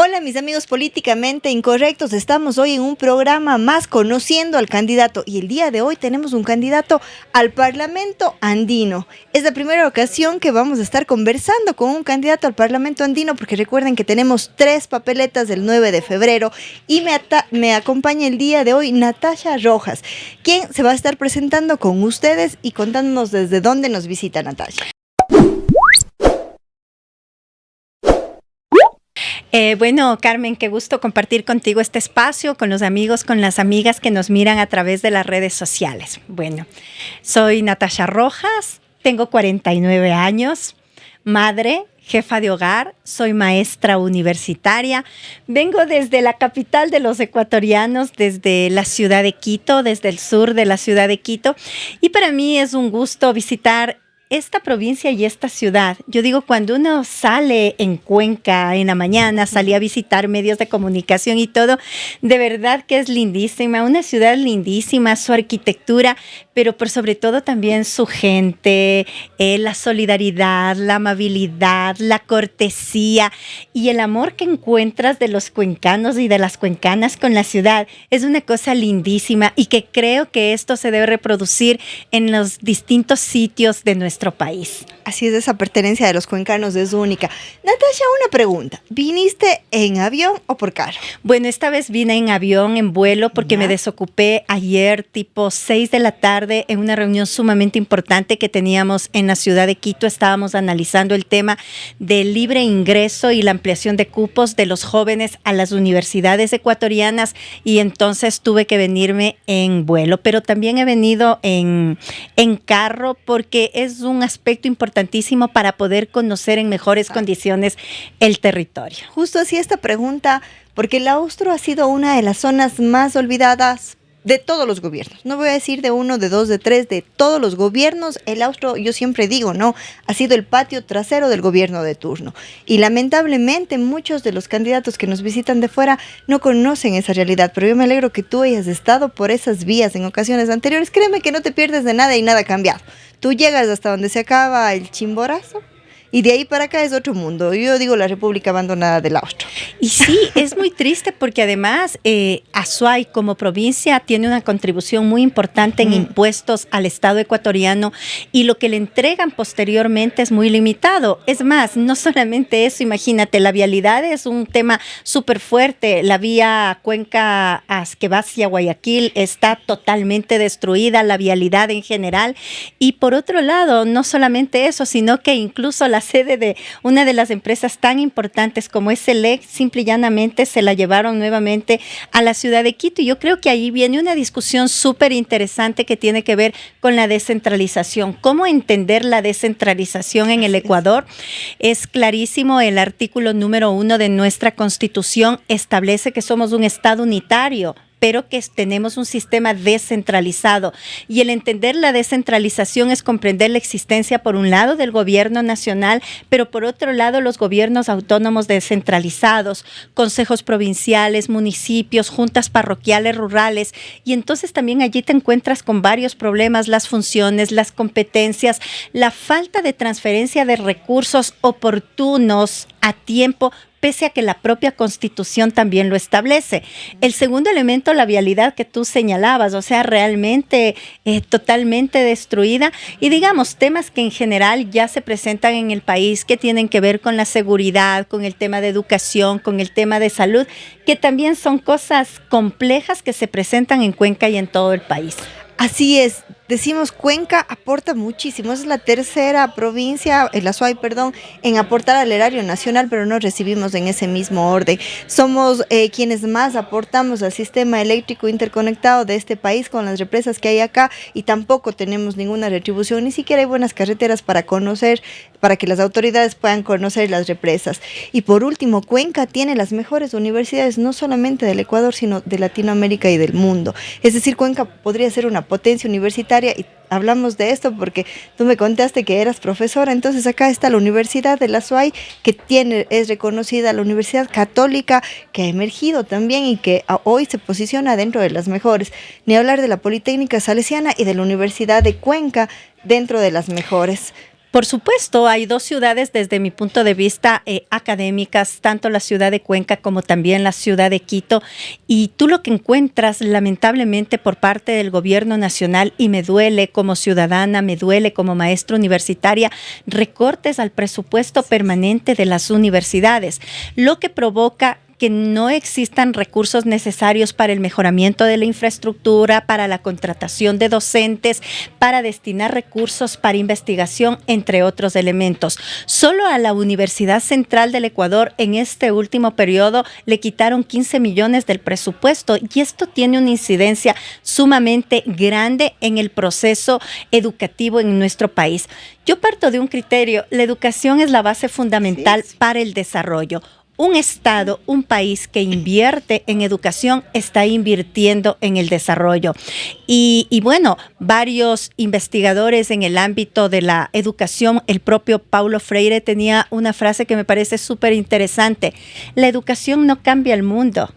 Hola mis amigos políticamente incorrectos, estamos hoy en un programa más conociendo al candidato y el día de hoy tenemos un candidato al Parlamento Andino. Es la primera ocasión que vamos a estar conversando con un candidato al Parlamento Andino porque recuerden que tenemos 3 papeletas del 9 de febrero y me acompaña el día de hoy Natasha Rojas, quien se va a estar presentando con ustedes y contándonos desde dónde nos visita Natasha. Bueno, Carmen, qué gusto compartir contigo este espacio, con los amigos, con las amigas que nos miran a través de las redes sociales. Bueno, soy Natasha Rojas, tengo 49 años, madre, jefa de hogar, soy maestra universitaria, vengo desde la capital de los ecuatorianos, desde la ciudad de Quito, desde el sur de la ciudad de Quito, y para mí es un gusto visitar esta provincia y esta ciudad. Yo digo, cuando uno sale en Cuenca en la mañana, salí a visitar medios de comunicación y todo, de verdad que es lindísima, una ciudad lindísima, su arquitectura, pero por sobre todo también su gente, la solidaridad, la amabilidad, la cortesía y el amor que encuentras de los cuencanos y de las cuencanas con la ciudad. Es una cosa lindísima y que creo que esto se debe reproducir en los distintos sitios de nuestro país. Así es, esa pertenencia de los cuencanos es única. Natasha, una pregunta. ¿Viniste en avión o por carro? Bueno, esta vez vine en avión, en vuelo, porque me desocupé ayer tipo 6 de la tarde en una reunión sumamente importante que teníamos en la ciudad de Quito. Estábamos analizando el tema del libre ingreso y la ampliación de cupos de los jóvenes a las universidades ecuatorianas y entonces tuve que venirme en vuelo, pero también he venido en carro porque es un aspecto importantísimo para poder conocer en mejores condiciones el territorio. Justo así esta pregunta, porque el Austro ha sido una de las zonas más olvidadas de todos los gobiernos. No voy a decir de uno, de dos, de tres, de todos los gobiernos. El Austro, yo siempre digo, ¿no? Ha sido el patio trasero del gobierno de turno. Y lamentablemente muchos de los candidatos que nos visitan de fuera no conocen esa realidad. Pero yo me alegro que tú hayas estado por esas vías en ocasiones anteriores. Créeme que no te pierdes de nada y nada ha cambiado. Tú llegas hasta donde se acaba el Chimborazo y de ahí para acá es otro mundo. Yo digo la República abandonada del Austro. Y sí, es muy triste porque además Azuay como provincia tiene una contribución muy importante en impuestos al Estado ecuatoriano y lo que le entregan posteriormente es muy limitado. Es más, no solamente eso, imagínate, la vialidad es un tema súper fuerte. La vía Cuenca que va hacia Guayaquil está totalmente destruida, la vialidad en general. Y por otro lado, no solamente eso, sino que incluso la sede de una de las empresas tan importantes como es Select, simple y llanamente se la llevaron nuevamente a la ciudad de Quito. Y yo creo que ahí viene una discusión súper interesante que tiene que ver con la descentralización. ¿Cómo entender la descentralización en el Ecuador? Es clarísimo, el artículo número 1 de nuestra Constitución establece que somos un Estado unitario, pero que tenemos un sistema descentralizado. Y el entender la descentralización es comprender la existencia, por un lado, del gobierno nacional, pero por otro lado, los gobiernos autónomos descentralizados, consejos provinciales, municipios, juntas parroquiales rurales. Y entonces también allí te encuentras con varios problemas, las funciones, las competencias, la falta de transferencia de recursos oportunos a tiempo, pese a que la propia Constitución también lo establece. El segundo elemento, la vialidad que tú señalabas, o sea, realmente totalmente destruida. Y digamos, temas que en general ya se presentan en el país, que tienen que ver con la seguridad, con el tema de educación, con el tema de salud, que también son cosas complejas que se presentan en Cuenca y en todo el país. Así es, decimos Cuenca aporta muchísimo, es la tercera provincia, el Azuay, perdón, en aportar al erario nacional, pero no recibimos en ese mismo orden. Somos quienes más aportamos al sistema eléctrico interconectado de este país con las represas que hay acá y tampoco tenemos ninguna retribución, ni siquiera hay buenas carreteras para conocer, para que las autoridades puedan conocer las represas. Y por último, Cuenca tiene las mejores universidades, no solamente del Ecuador, sino de Latinoamérica y del mundo. Es decir, Cuenca podría ser una potencia universitaria y hablamos de esto porque tú me contaste que eras profesora, entonces acá está la Universidad de la Azuay que es reconocida, la Universidad Católica que ha emergido también y que hoy se posiciona dentro de las mejores, ni hablar de la Politécnica Salesiana y de la Universidad de Cuenca dentro de las mejores. Por supuesto, hay dos ciudades desde mi punto de vista académicas, tanto la ciudad de Cuenca como también la ciudad de Quito, y tú lo que encuentras lamentablemente por parte del gobierno nacional, y me duele como ciudadana, me duele como maestra universitaria, recortes al presupuesto permanente de las universidades, lo que provoca que no existan recursos necesarios para el mejoramiento de la infraestructura, para la contratación de docentes, para destinar recursos para investigación, entre otros elementos. Solo a la Universidad Central del Ecuador en este último periodo le quitaron 15 millones del presupuesto, y esto tiene una incidencia sumamente grande en el proceso educativo en nuestro país. Yo parto de un criterio: la educación es la base fundamental para el desarrollo. Un Estado, un país que invierte en educación está invirtiendo en el desarrollo. Y bueno, varios investigadores en el ámbito de la educación, el propio Paulo Freire tenía una frase que me parece súper interesante: la educación no cambia el mundo,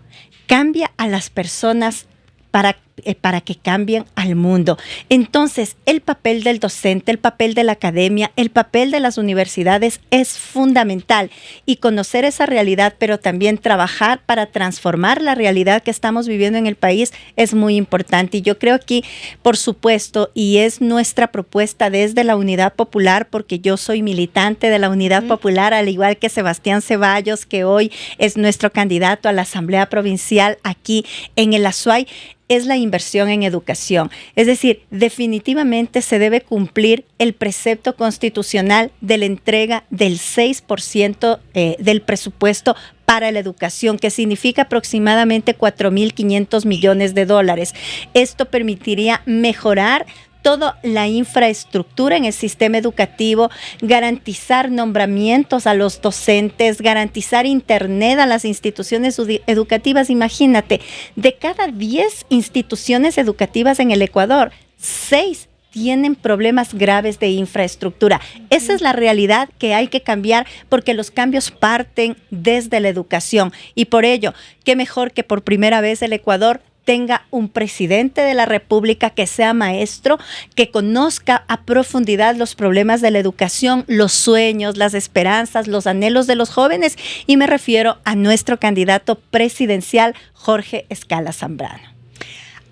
cambia a las personas para que cambien al mundo. Entonces, el papel del docente, el papel de la academia, el papel de las universidades es fundamental, y conocer esa realidad, pero también trabajar para transformar la realidad que estamos viviendo en el país es muy importante. Y yo creo que, por supuesto, y es nuestra propuesta desde la Unidad Popular, porque yo soy militante de la Unidad Popular, al igual que Sebastián Ceballos, que hoy es nuestro candidato a la Asamblea Provincial aquí en el Azuay, es la inversión en educación. Es decir, definitivamente se debe cumplir el precepto constitucional de la entrega del 6% del presupuesto para la educación, que significa aproximadamente 4.500 millones de dólares. Esto permitiría mejorar toda la infraestructura en el sistema educativo, garantizar nombramientos a los docentes, garantizar internet a las instituciones educativas. Imagínate, de cada 10 instituciones educativas en el Ecuador, 6 tienen problemas graves de infraestructura. Esa es la realidad que hay que cambiar, porque los cambios parten desde la educación. Y por ello, qué mejor que por primera vez el Ecuador tenga un presidente de la República que sea maestro, que conozca a profundidad los problemas de la educación, los sueños, las esperanzas, los anhelos de los jóvenes, y me refiero a nuestro candidato presidencial, Jorge Escala Zambrano.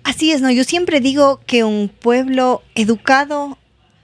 Así es, ¿no? Yo siempre digo que un pueblo educado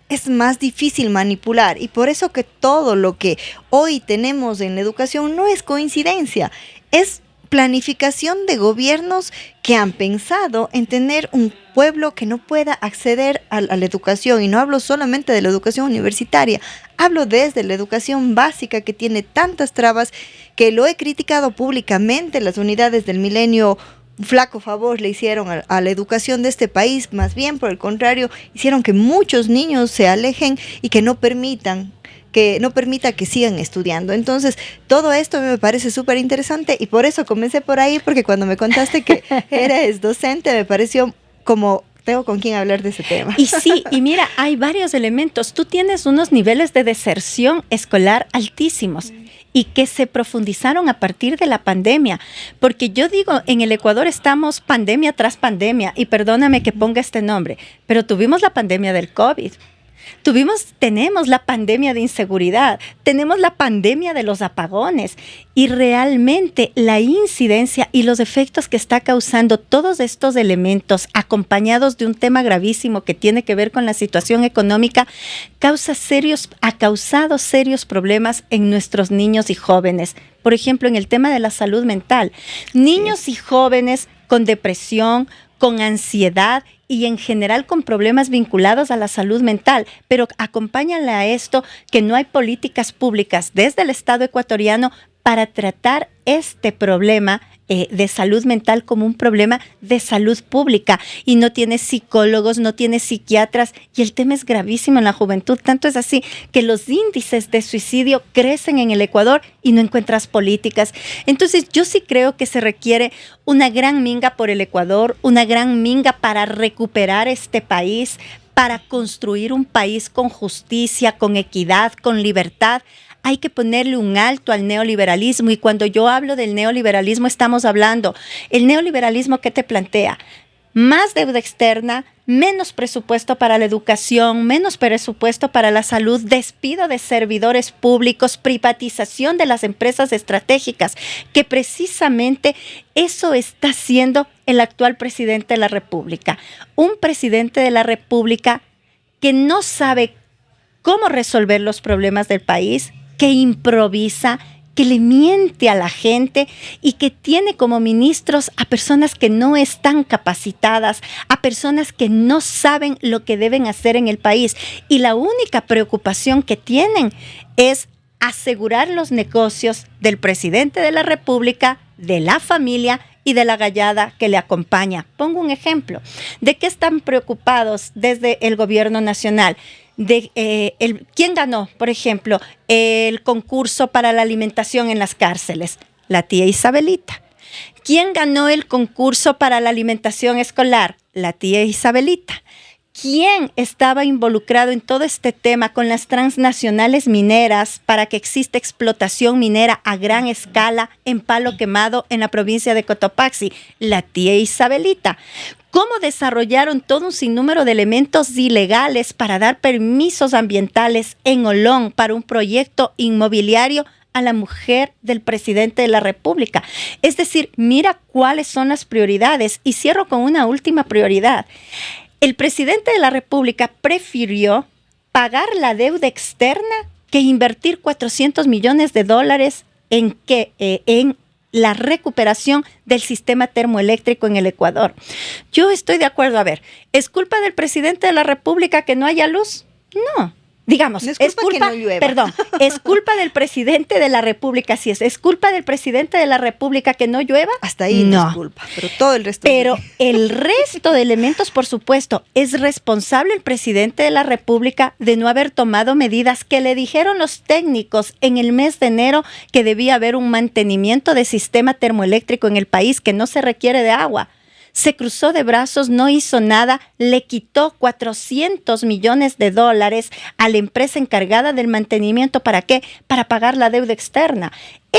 es más difícil manipular, y por eso que todo lo que hoy tenemos en la educación no es coincidencia, es planificación de gobiernos que han pensado en tener un pueblo que no pueda acceder a la educación. Y no hablo solamente de la educación universitaria, hablo desde la educación básica, que tiene tantas trabas, que lo he criticado públicamente. Las unidades del milenio un flaco favor le hicieron a la educación de este país, más bien por el contrario, hicieron que muchos niños se alejen y que no permita que sigan estudiando. Entonces, todo esto me parece súper interesante, y por eso comencé por ahí, porque cuando me contaste que eres docente, me pareció como tengo con quién hablar de ese tema. Y sí, y mira, hay varios elementos. Tú tienes unos niveles de deserción escolar altísimos y que se profundizaron a partir de la pandemia, porque yo digo, en el Ecuador estamos pandemia tras pandemia, y perdóname que ponga este nombre, pero tuvimos la pandemia del COVID. Tenemos la pandemia de inseguridad, tenemos la pandemia de los apagones, y realmente la incidencia y los efectos que está causando todos estos elementos, acompañados de un tema gravísimo que tiene que ver con la situación económica, ha causado serios problemas en nuestros niños y jóvenes. Por ejemplo, en el tema de la salud mental, niños y jóvenes con depresión, con ansiedad y en general con problemas vinculados a la salud mental, pero acompáñale a esto que no hay políticas públicas desde el Estado ecuatoriano para tratar este problema de salud mental como un problema de salud pública, y no tiene psicólogos, no tiene psiquiatras, y el tema es gravísimo en la juventud. Tanto es así que los índices de suicidio crecen en el Ecuador y no encuentras políticas. Entonces yo sí creo que se requiere una gran minga por el Ecuador, una gran minga para recuperar este país, para construir un país con justicia, con equidad, con libertad. Hay que ponerle un alto al neoliberalismo, y cuando yo hablo del neoliberalismo estamos hablando, el neoliberalismo, ¿qué te plantea? más deuda externa, menos presupuesto para la educación, menos presupuesto para la salud, despido de servidores públicos, privatización de las empresas estratégicas, que precisamente eso está haciendo el actual presidente de la República. Un presidente de la República que no sabe cómo resolver los problemas del país, que improvisa, que le miente a la gente y que tiene como ministros a personas que no están capacitadas, a personas que no saben lo que deben hacer en el país. Y la única preocupación que tienen es asegurar los negocios del presidente de la República, de la familia y de la gallada que le acompaña. Pongo un ejemplo. ¿De qué están preocupados desde el gobierno nacional? ¿Quién ganó, por ejemplo, el concurso para la alimentación en las cárceles? La tía Isabelita. ¿Quién ganó el concurso para la alimentación escolar? La tía Isabelita. ¿Quién estaba involucrado en todo este tema con las transnacionales mineras para que exista explotación minera a gran escala en Palo Quemado en la provincia de Cotopaxi? La tía Isabelita. ¿Cómo desarrollaron todo un sinnúmero de elementos ilegales para dar permisos ambientales en Olón para un proyecto inmobiliario a la mujer del presidente de la República? Es decir, mira cuáles son las prioridades. Y cierro con una última prioridad. El presidente de la República prefirió pagar la deuda externa que invertir $400 millones en la recuperación del sistema termoeléctrico en el Ecuador. Yo estoy de acuerdo. A ver, ¿es culpa del presidente de la República que no haya luz? No. Digamos, no es culpa que no llueva. Perdón, es culpa del presidente de la República, sí es culpa del presidente de la República que no llueva. Hasta ahí no es culpa, pero todo el resto. Pero el resto de elementos, por supuesto, es responsable el presidente de la República de no haber tomado medidas que le dijeron los técnicos en el mes de enero que debía haber un mantenimiento de sistema termoeléctrico en el país, que no se requiere de agua. Se cruzó de brazos, no hizo nada, le quitó $400 millones a la empresa encargada del mantenimiento. ¿Para qué? Para pagar la deuda externa.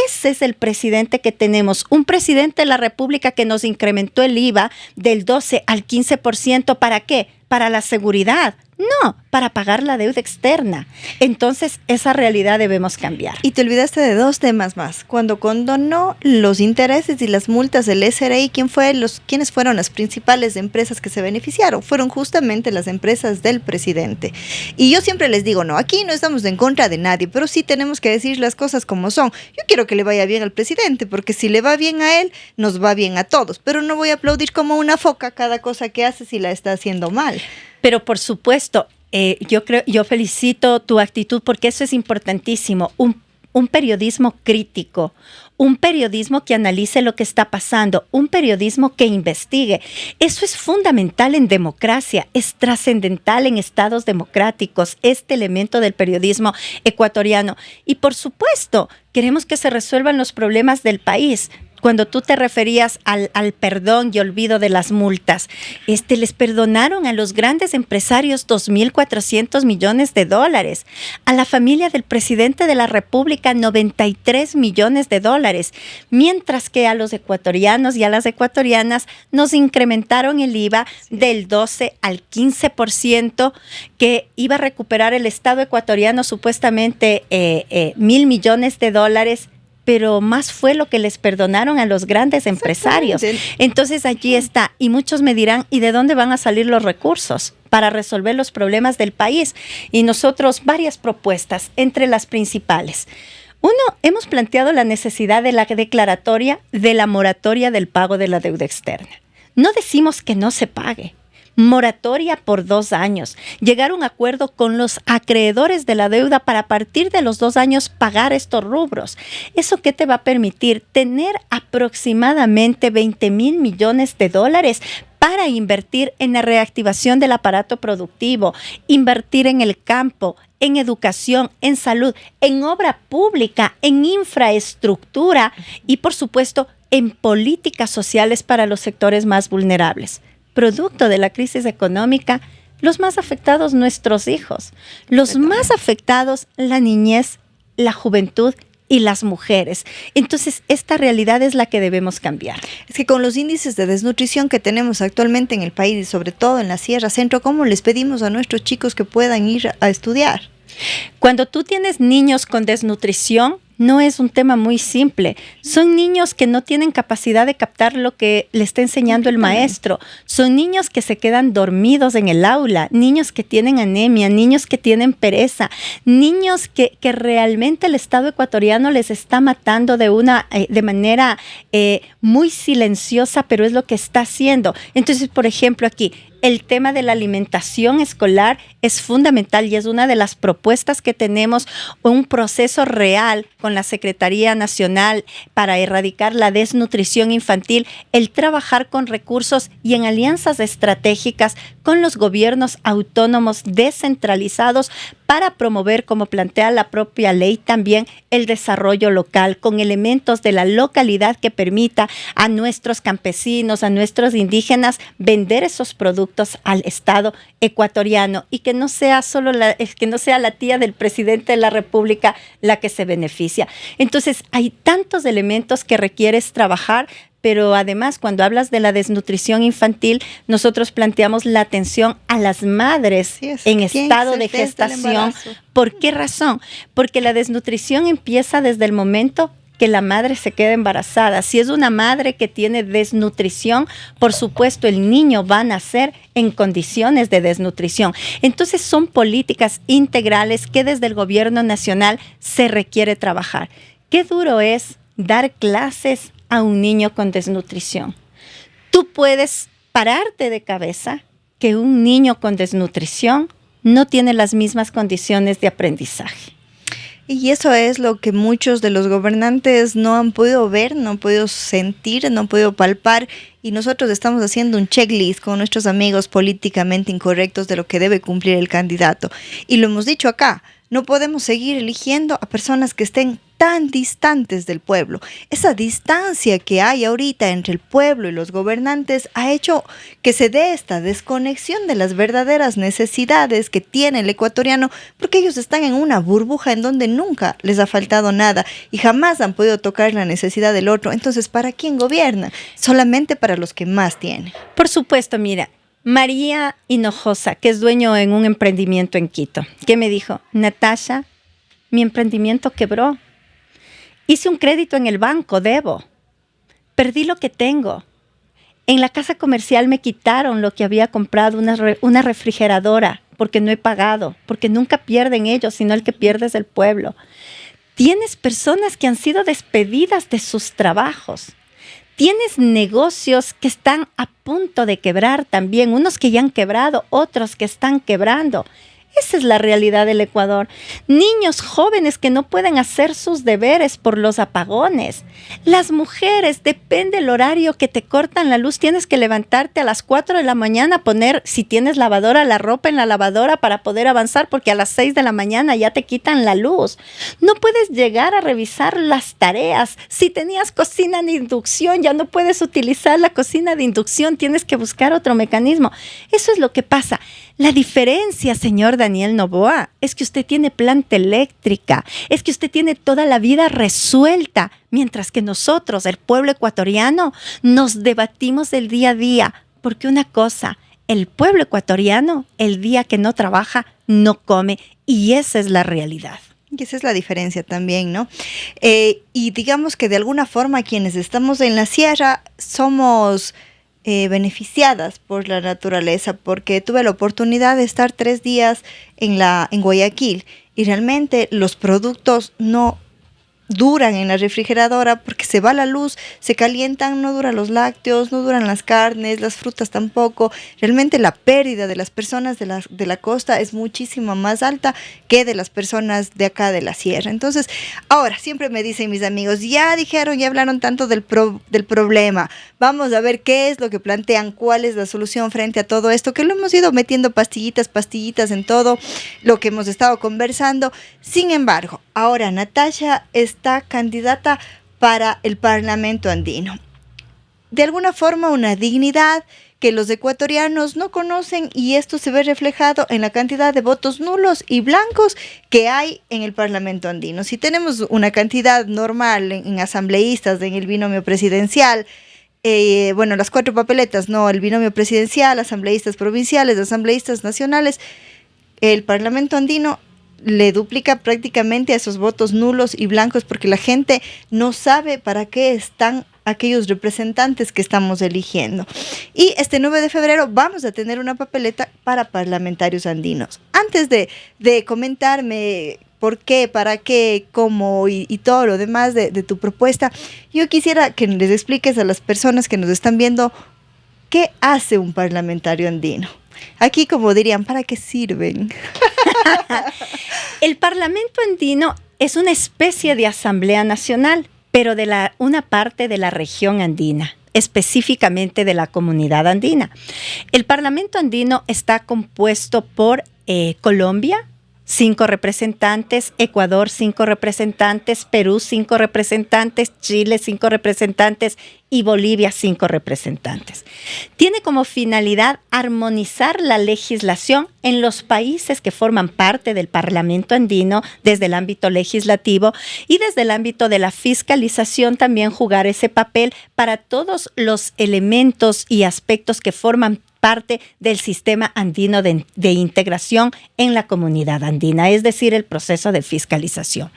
Ese es el presidente que tenemos, un presidente de la República que nos incrementó el IVA del 12 al 15%. ¿Para qué? Para la seguridad. No, para pagar la deuda externa. Entonces, esa realidad debemos cambiar. Y te olvidaste de dos temas más. Cuando condonó los intereses y las multas del SRI, ¿quiénes fueron las principales empresas que se beneficiaron? Fueron justamente las empresas del presidente. Y yo siempre les digo, no, aquí no estamos en contra de nadie, pero sí tenemos que decir las cosas como son. Yo quiero que le vaya bien al presidente, porque si le va bien a él, nos va bien a todos. Pero no voy a aplaudir como una foca cada cosa que hace si la está haciendo mal. Pero por supuesto, yo felicito tu actitud porque eso es importantísimo. Un periodismo crítico, un periodismo que analice lo que está pasando, un periodismo que investigue. Eso es fundamental en democracia, es trascendental en estados democráticos, este elemento del periodismo ecuatoriano. Y por supuesto, queremos que se resuelvan los problemas del país. Cuando tú te referías al perdón y olvido de las multas, les perdonaron a los grandes empresarios $2.400 millones. A la familia del presidente de la República, $93 millones. Mientras que a los ecuatorianos y a las ecuatorianas nos incrementaron el IVA del 12 al 15%, que iba a recuperar el Estado ecuatoriano supuestamente $1.000 millones. Pero más fue lo que les perdonaron a los grandes empresarios. Entonces allí está. Y muchos me dirán, ¿y de dónde van a salir los recursos para resolver los problemas del país? Y nosotros varias propuestas, entre las principales. Uno, hemos planteado la necesidad de la declaratoria de la moratoria del pago de la deuda externa. No decimos que no se pague. Moratoria por 2 años. Llegar a un acuerdo con los acreedores de la deuda para a partir de los 2 años pagar estos rubros. ¿Eso qué te va a permitir? Tener aproximadamente $20.000 millones para invertir en la reactivación del aparato productivo, invertir en el campo, en educación, en salud, en obra pública, en infraestructura y, por supuesto, en políticas sociales para los sectores más vulnerables. Producto de la crisis económica, los más afectados nuestros hijos, los más afectados la niñez, la juventud y las mujeres. Entonces, esta realidad es la que debemos cambiar. Es que con los índices de desnutrición que tenemos actualmente en el país y sobre todo en la Sierra Centro, ¿cómo les pedimos a nuestros chicos que puedan ir a estudiar? Cuando tú tienes niños con desnutrición, no es un tema muy simple. Son niños que no tienen capacidad de captar lo que le está enseñando el maestro. Son niños que se quedan dormidos en el aula, niños que tienen anemia, niños que tienen pereza, niños que realmente el Estado ecuatoriano les está matando de manera muy silenciosa, pero es lo que está haciendo. Entonces, por ejemplo, aquí, el tema de la alimentación escolar es fundamental y es una de las propuestas que tenemos, un proceso real con la Secretaría Nacional para erradicar la desnutrición infantil, el trabajar con recursos y en alianzas estratégicas con los gobiernos autónomos descentralizados para promover, como plantea la propia ley también, el desarrollo local con elementos de la localidad que permita a nuestros campesinos, a nuestros indígenas vender esos productos al Estado ecuatoriano y que no sea la tía del presidente de la República la que se beneficia. Entonces, hay tantos elementos que requieres trabajar. Pero además, cuando hablas de la desnutrición infantil, nosotros planteamos la atención a las madres en estado de gestación. ¿Por qué razón? Porque la desnutrición empieza desde el momento que la madre se queda embarazada. Si es una madre que tiene desnutrición, por supuesto, el niño va a nacer en condiciones de desnutrición. Entonces, son políticas integrales que desde el gobierno nacional se requiere trabajar. Qué duro es dar clases a un niño con desnutrición. Tú puedes pararte de cabeza que un niño con desnutrición no tiene las mismas condiciones de aprendizaje. Y eso es lo que muchos de los gobernantes no han podido ver, no han podido sentir, no han podido palpar. Y nosotros estamos haciendo un checklist con nuestros amigos políticamente incorrectos de lo que debe cumplir el candidato. Y lo hemos dicho acá, no podemos seguir eligiendo a personas que estén tan distantes del pueblo. Esa distancia que hay ahorita entre el pueblo y los gobernantes ha hecho que se dé esta desconexión de las verdaderas necesidades que tiene el ecuatoriano, porque ellos están en una burbuja en donde nunca les ha faltado nada y jamás han podido tocar la necesidad del otro. Entonces, ¿para quién gobierna? Solamente para los que más tienen. Por supuesto, mira, María Hinojosa, que es dueño en un emprendimiento en Quito, que me dijo, Natasha, mi emprendimiento quebró. Hice un crédito en el banco, debo. Perdí lo que tengo. En la casa comercial me quitaron lo que había comprado, una refrigeradora, porque no he pagado, porque nunca pierden ellos, sino el que pierde es el pueblo. Tienes personas que han sido despedidas de sus trabajos. Tienes negocios que están a punto de quebrar también, unos que ya han quebrado, otros que están quebrando. Esa es la realidad del Ecuador. Niños jóvenes que no pueden hacer sus deberes por los apagones. Las mujeres, depende del horario que te cortan la luz, tienes que levantarte a las 4 de la mañana, poner, si tienes lavadora, la ropa en la lavadora para poder avanzar, porque a las 6 de la mañana ya te quitan la luz. No puedes llegar a revisar las tareas. Si tenías cocina de inducción, ya no puedes utilizar la cocina de inducción, tienes que buscar otro mecanismo. Eso es lo que pasa. La diferencia, señor Daniel Noboa, es que usted tiene planta eléctrica, es que usted tiene toda la vida resuelta, mientras que nosotros, el pueblo ecuatoriano, nos debatimos del día a día. Porque una cosa, el pueblo ecuatoriano, el día que no trabaja, no come, y esa es la realidad. Y esa es la diferencia también, ¿no? Y digamos que de alguna forma quienes estamos en la sierra somos beneficiadas por la naturaleza, porque tuve la oportunidad de estar 3 días en Guayaquil y realmente los productos no duran en la refrigeradora porque se va la luz, se calientan, no duran los lácteos, no duran las carnes, las frutas tampoco. Realmente la pérdida de las personas de la costa es muchísimo más alta que de las personas de acá de la sierra. Entonces, ahora siempre me dicen mis amigos, ya dijeron, ya hablaron tanto del problema, vamos a ver qué es lo que plantean, cuál es la solución frente a todo esto, que lo hemos ido metiendo pastillitas en todo lo que hemos estado conversando. Sin embargo, ahora Natasha está candidata para el Parlamento andino. De alguna forma una dignidad que los ecuatorianos no conocen, y esto se ve reflejado en la cantidad de votos nulos y blancos que hay en el Parlamento andino. Si tenemos una cantidad normal en asambleístas, en el binomio presidencial, las 4 papeletas, no, el binomio presidencial, asambleístas provinciales, asambleístas nacionales, el Parlamento andino le duplica prácticamente a esos votos nulos y blancos, porque la gente no sabe para qué están aquellos representantes que estamos eligiendo. Y este 9 de febrero vamos a tener una papeleta para parlamentarios andinos. Antes de comentarme por qué, para qué, cómo y todo lo demás de tu propuesta, yo quisiera que les expliques a las personas que nos están viendo qué hace un parlamentario andino. Aquí, como dirían, ¿para qué sirven? El Parlamento andino es una especie de asamblea nacional, pero de una parte de la región andina, específicamente de la comunidad andina. El Parlamento andino está compuesto por Colombia, 5 representantes, Ecuador 5 representantes, Perú 5 representantes, Chile 5 representantes y Bolivia 5 representantes. Tiene como finalidad armonizar la legislación en los países que forman parte del Parlamento andino desde el ámbito legislativo, y desde el ámbito de la fiscalización también jugar ese papel para todos los elementos y aspectos que forman parte del sistema andino de integración en la comunidad andina, es decir, el proceso de fiscalización.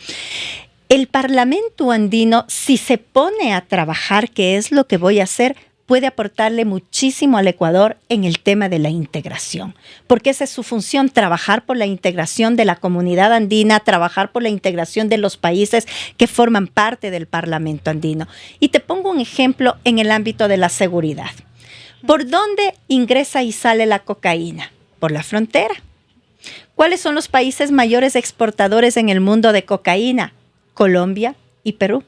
El Parlamento andino, si se pone a trabajar, que es lo que voy a hacer, puede aportarle muchísimo al Ecuador en el tema de la integración, porque esa es su función: trabajar por la integración de la comunidad andina, trabajar por la integración de los países que forman parte del Parlamento andino. Y te pongo un ejemplo en el ámbito de la seguridad. ¿Por dónde ingresa y sale la cocaína? Por la frontera. ¿Cuáles son los países mayores exportadores en el mundo de cocaína? Colombia y Perú.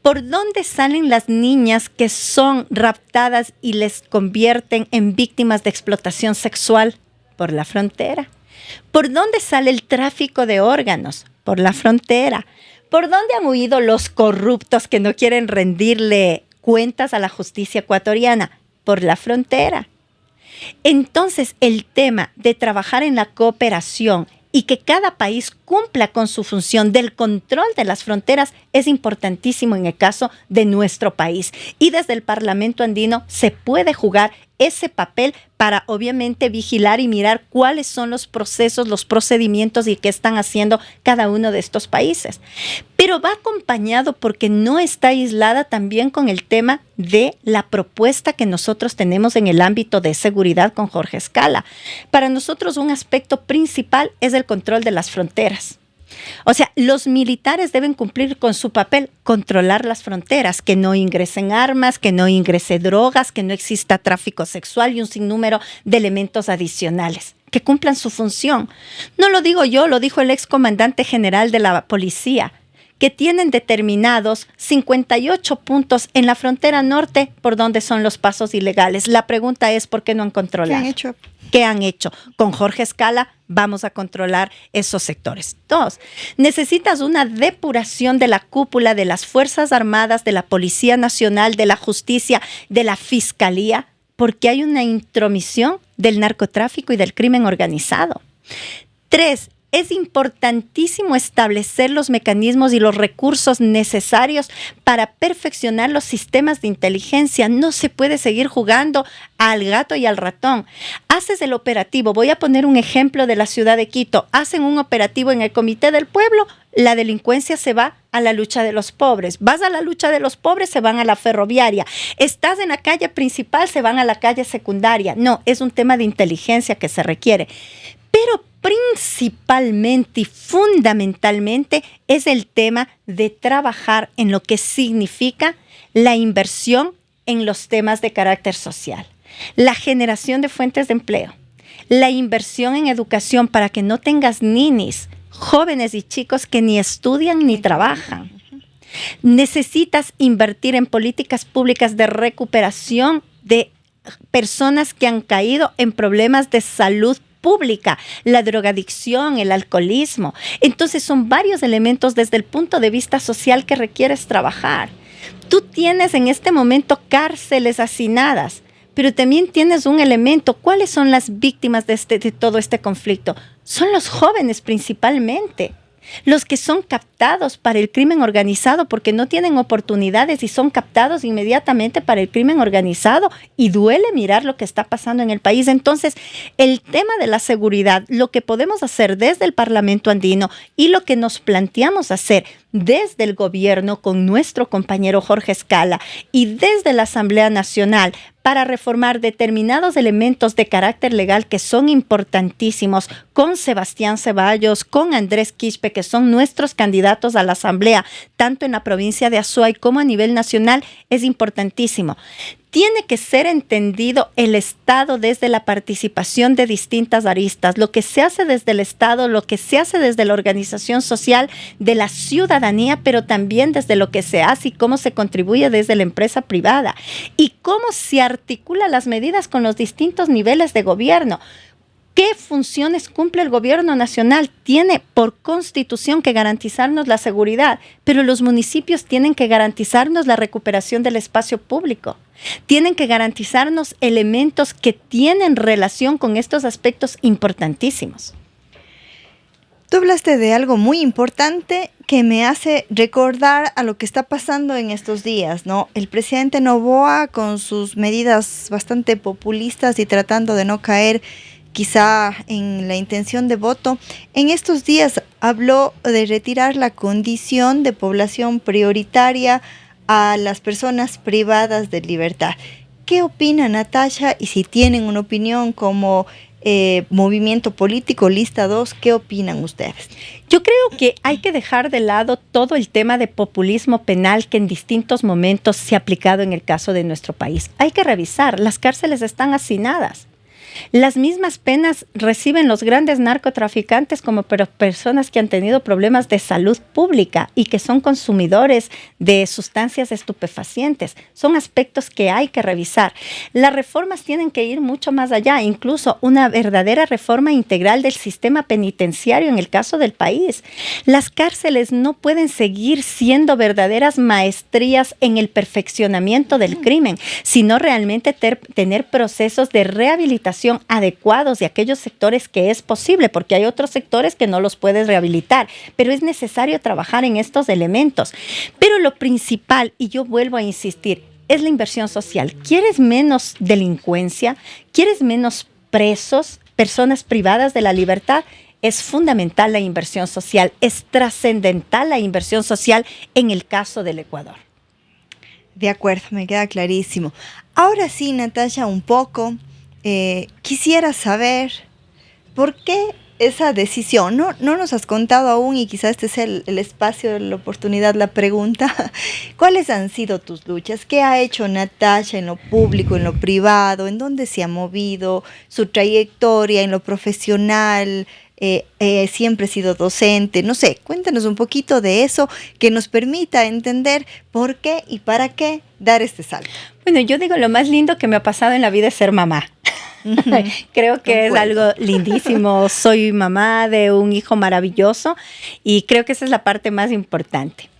¿Por dónde salen las niñas que son raptadas y les convierten en víctimas de explotación sexual? Por la frontera. ¿Por dónde sale el tráfico de órganos? Por la frontera. ¿Por dónde han huido los corruptos que no quieren rendirle cuentas a la justicia ecuatoriana? Por la frontera. Entonces, el tema de trabajar en la cooperación y que cada país cumpla con su función del control de las fronteras es importantísimo en el caso de nuestro país. Y desde el Parlamento andino se puede jugar ese papel para obviamente vigilar y mirar cuáles son los procesos, los procedimientos y qué están haciendo cada uno de estos países. Pero va acompañado, porque no está aislada, también con el tema de la propuesta que nosotros tenemos en el ámbito de seguridad con Jorge Escala. Para nosotros un aspecto principal es el control de las fronteras. O sea, los militares deben cumplir con su papel, controlar las fronteras, que no ingresen armas, que no ingrese drogas, que no exista tráfico sexual y un sinnúmero de elementos adicionales, que cumplan su función. No lo digo yo, lo dijo el excomandante general de la policía, que tienen determinados 58 puntos en la frontera norte por donde son los pasos ilegales. La pregunta es, ¿por qué no han controlado? ¿Qué han hecho? ¿Qué han hecho? Con Jorge Escala vamos a controlar esos sectores. 2, necesitas una depuración de la cúpula de las Fuerzas Armadas, de la Policía Nacional, de la Justicia, de la Fiscalía, porque hay una intromisión del narcotráfico y del crimen organizado. 3, es importantísimo establecer los mecanismos y los recursos necesarios para perfeccionar los sistemas de inteligencia. No se puede seguir jugando al gato y al ratón. Haces el operativo. Voy a poner un ejemplo de la ciudad de Quito. Hacen un operativo en el Comité del Pueblo. La delincuencia se va a la lucha de los pobres. Vas a la lucha de los pobres, se van a la ferroviaria. Estás en la calle principal, se van a la calle secundaria. No, es un tema de inteligencia que se requiere. Pero principalmente y fundamentalmente es el tema de trabajar en lo que significa la inversión en los temas de carácter social, la generación de fuentes de empleo, la inversión en educación para que no tengas ninis, jóvenes y chicos que ni estudian ni trabajan. Necesitas invertir en políticas públicas de recuperación de personas que han caído en problemas de salud pública, la drogadicción, el alcoholismo. Entonces son varios elementos desde el punto de vista social que requieres trabajar. Tú tienes en este momento cárceles hacinadas pero también tienes un elemento. ¿Cuáles son las víctimas de todo este conflicto? Son los jóvenes principalmente. Los que son captados para el crimen organizado porque no tienen oportunidades y son captados inmediatamente para el crimen organizado, y duele mirar lo que está pasando en el país. Entonces, el tema de la seguridad, lo que podemos hacer desde el Parlamento andino y lo que nos planteamos hacer desde el gobierno con nuestro compañero Jorge Escala y desde la Asamblea Nacional para reformar determinados elementos de carácter legal que son importantísimos, con Sebastián Ceballos, con Andrés Quispe, que son nuestros candidatos a la Asamblea, tanto en la provincia de Azuay como a nivel nacional, es importantísimo. Tiene que ser entendido el Estado desde la participación de distintas aristas, lo que se hace desde el Estado, lo que se hace desde la organización social, de la ciudadanía, pero también desde lo que se hace y cómo se contribuye desde la empresa privada y cómo se articula las medidas con los distintos niveles de gobierno. ¿Qué funciones cumple el gobierno nacional? Tiene por constitución que garantizarnos la seguridad, pero los municipios tienen que garantizarnos la recuperación del espacio público. Tienen que garantizarnos elementos que tienen relación con estos aspectos importantísimos. Tú hablaste de algo muy importante que me hace recordar a lo que está pasando en estos días, ¿no? El presidente Noboa, con sus medidas bastante populistas y tratando de no caer quizá en la intención de voto, en estos días habló de retirar la condición de población prioritaria a las personas privadas de libertad. ¿Qué opina Natasha? Y si tienen una opinión como movimiento político, lista 2, ¿qué opinan ustedes? Yo creo que hay que dejar de lado todo el tema de populismo penal que en distintos momentos se ha aplicado en el caso de nuestro país. Hay que revisar, las cárceles están hacinadas. Las mismas penas reciben los grandes narcotraficantes como personas que han tenido problemas de salud pública y que son consumidores de sustancias estupefacientes. Son aspectos que hay que revisar. Las reformas tienen que ir mucho más allá, incluso una verdadera reforma integral del sistema penitenciario en el caso del país. Las cárceles no pueden seguir siendo verdaderas maestrías en el perfeccionamiento del crimen, sino realmente tener procesos de rehabilitación adecuados de aquellos sectores que es posible, porque hay otros sectores que no los puedes rehabilitar, pero es necesario trabajar en estos elementos. Pero lo principal, y yo vuelvo a insistir, es la inversión social. ¿Quieres menos delincuencia? ¿Quieres menos presos, personas privadas de la libertad? Es fundamental la inversión social, es trascendental la inversión social en el caso del Ecuador. De acuerdo, me queda clarísimo. Ahora sí, Natasha, un poco... quisiera saber por qué esa decisión. No nos has contado aún y quizás este sea el espacio, la oportunidad, la pregunta. ¿Cuáles han sido tus luchas? ¿Qué ha hecho Natasha en lo público, en lo privado? ¿En dónde se ha movido? ¿Su trayectoria en lo profesional? Siempre he sido docente. No sé, cuéntanos un poquito de eso que nos permita entender por qué y para qué dar este salto. Bueno, yo digo, lo más lindo que me ha pasado en la vida es ser mamá. Creo que es algo lindísimo. Soy mamá de un hijo maravilloso y creo que esa es la parte más importante.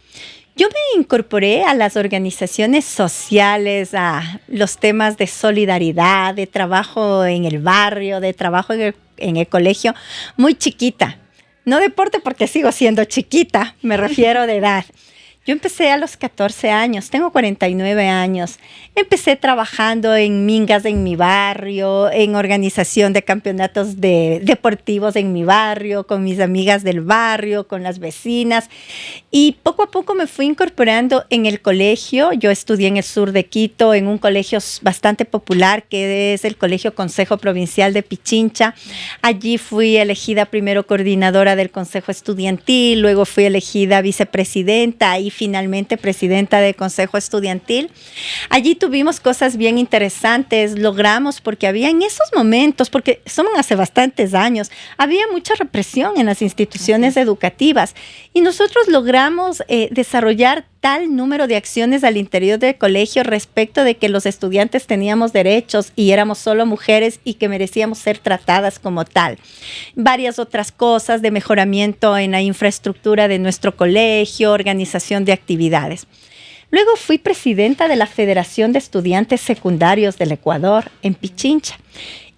Yo me incorporé a las organizaciones sociales, a los temas de solidaridad, de trabajo en el barrio, de trabajo en el colegio, muy chiquita. No deporte porque sigo siendo chiquita, me refiero de edad. Yo empecé a los 14 años, tengo 49 años. Empecé trabajando en mingas en mi barrio, en organización de campeonatos deportivos en mi barrio, con mis amigas del barrio, con las vecinas. Y poco a poco me fui incorporando en el colegio. Yo estudié en el sur de Quito, en un colegio bastante popular, que es el Colegio Consejo Provincial de Pichincha. Allí fui elegida primero coordinadora del Consejo Estudiantil, luego fui elegida vicepresidenta y finalmente presidenta del Consejo Estudiantil. Allí tuvimos cosas bien interesantes, logramos, porque había en esos momentos, porque son hace bastantes años, había mucha represión en las instituciones educativas y nosotros logramos desarrollar tal número de acciones al interior del colegio respecto de que los estudiantes teníamos derechos y éramos solo mujeres y que merecíamos ser tratadas como tal. Varias otras cosas de mejoramiento en la infraestructura de nuestro colegio, organización de actividades. Luego fui presidenta de la Federación de Estudiantes Secundarios del Ecuador en Pichincha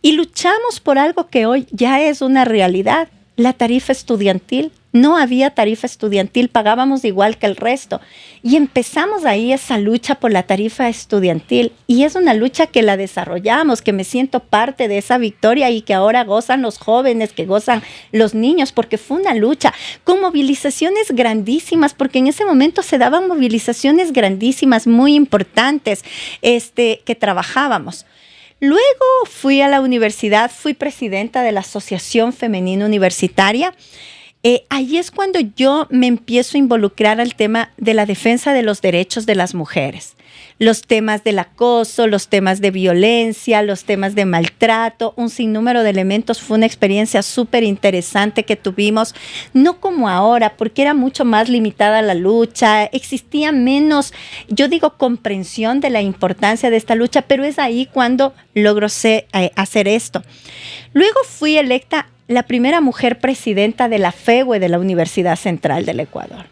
y luchamos por algo que hoy ya es una realidad, la tarifa estudiantil. No había tarifa estudiantil, pagábamos igual que el resto. Y empezamos ahí esa lucha por la tarifa estudiantil. Y es una lucha que la desarrollamos, que me siento parte de esa victoria y que ahora gozan los jóvenes, que gozan los niños, porque fue una lucha con movilizaciones grandísimas, porque en ese momento se daban movilizaciones grandísimas, muy importantes, que trabajábamos. Luego fui a la universidad, fui presidenta de la Asociación Femenina Universitaria. Ahí es cuando yo me empiezo a involucrar al tema de la defensa de los derechos de las mujeres. Los temas del acoso, los temas de violencia, los temas de maltrato, un sinnúmero de elementos. Fue una experiencia súper interesante que tuvimos, no como ahora, porque era mucho más limitada la lucha, existía menos, yo digo, comprensión de la importancia de esta lucha, pero es ahí cuando logro hacer esto. Luego fui electa la primera mujer presidenta de la FEWE de la Universidad Central del Ecuador.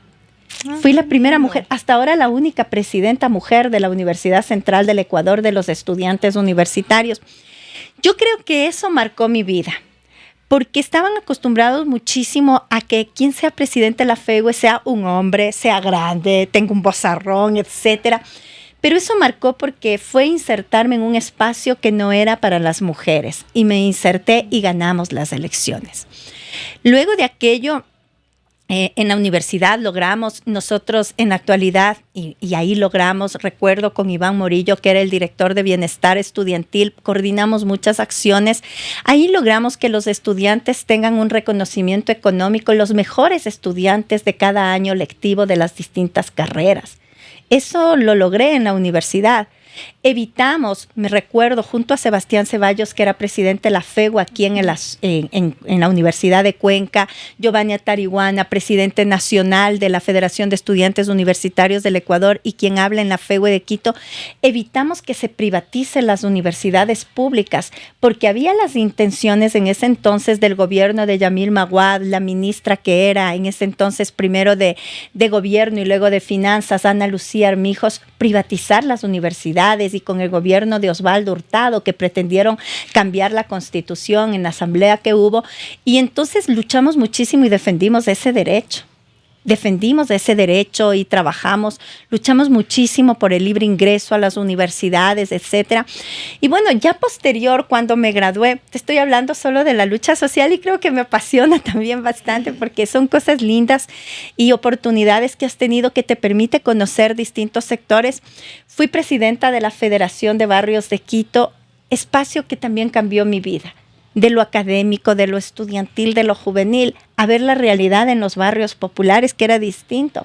Fui la primera mujer, hasta ahora la única presidenta mujer de la Universidad Central del Ecuador de los estudiantes universitarios. Yo creo que eso marcó mi vida, porque estaban acostumbrados muchísimo a que quien sea presidente de la FEWE sea un hombre, sea grande, tenga un vozarrón, etcétera. Pero eso marcó porque fue insertarme en un espacio que no era para las mujeres. Y me inserté y ganamos las elecciones. Luego de aquello, en la universidad logramos nosotros en la actualidad, y ahí logramos, recuerdo con Iván Morillo, que era el director de Bienestar Estudiantil, coordinamos muchas acciones. Ahí logramos que los estudiantes tengan un reconocimiento económico, los mejores estudiantes de cada año lectivo de las distintas carreras. Eso lo logré en la universidad. Evitamos, me recuerdo, junto a Sebastián Ceballos, que era presidente de la FEWE aquí en la Universidad de Cuenca, Giovanni Atarihuana, presidente nacional de la Federación de Estudiantes Universitarios del Ecuador y quien habla en la FEWE de Quito, evitamos que se privaticen las universidades públicas, porque había las intenciones en ese entonces del gobierno de Yamil Maguad, la ministra que era en ese entonces primero de gobierno y luego de finanzas, Ana Lucía Armijos, privatizar las universidades, y con el gobierno de Osvaldo Hurtado, que pretendieron cambiar la Constitución en la asamblea que hubo. Y entonces luchamos muchísimo y defendimos ese derecho. Defendimos ese derecho y trabajamos, luchamos muchísimo por el libre ingreso a las universidades, etcétera. Y bueno, ya posterior, cuando me gradué, te estoy hablando solo de la lucha social y creo que me apasiona también bastante porque son cosas lindas y oportunidades que has tenido que te permite conocer distintos sectores. Fui presidenta de la Federación de Barrios de Quito, espacio que también cambió mi vida. De lo académico, de lo estudiantil, de lo juvenil, a ver la realidad en los barrios populares, que era distinto.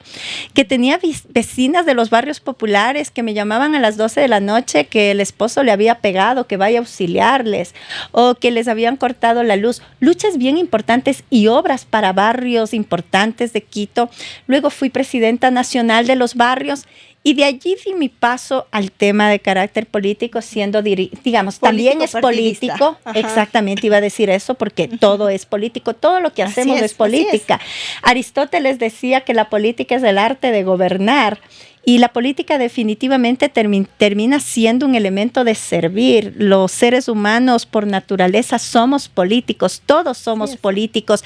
Que tenía vecinas de los barrios populares que me llamaban a las 12 de la noche que el esposo le había pegado, que vaya a auxiliarles, o que les habían cortado la luz. Luchas bien importantes y obras para barrios importantes de Quito. Luego fui presidenta nacional de los barrios. Y de allí di mi paso al tema de carácter político, siendo, digamos, también es político. Ajá. Exactamente, iba a decir eso, porque todo es político, todo lo que hacemos es política. Aristóteles decía que la política es el arte de gobernar. Y la política definitivamente termina siendo un elemento de servir. Los seres humanos por naturaleza somos políticos, todos somos políticos.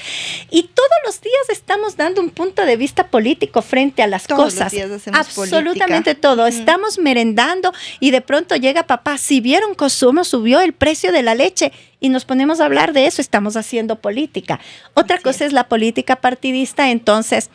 Y todos los días estamos dando un punto de vista político frente a las cosas. Todos los días hacemos absolutamente política. Todo. Estamos merendando y de pronto llega papá, si vieron cómo subió el precio de la leche y nos ponemos a hablar de eso, estamos haciendo política. Otra cosa es la política partidista, entonces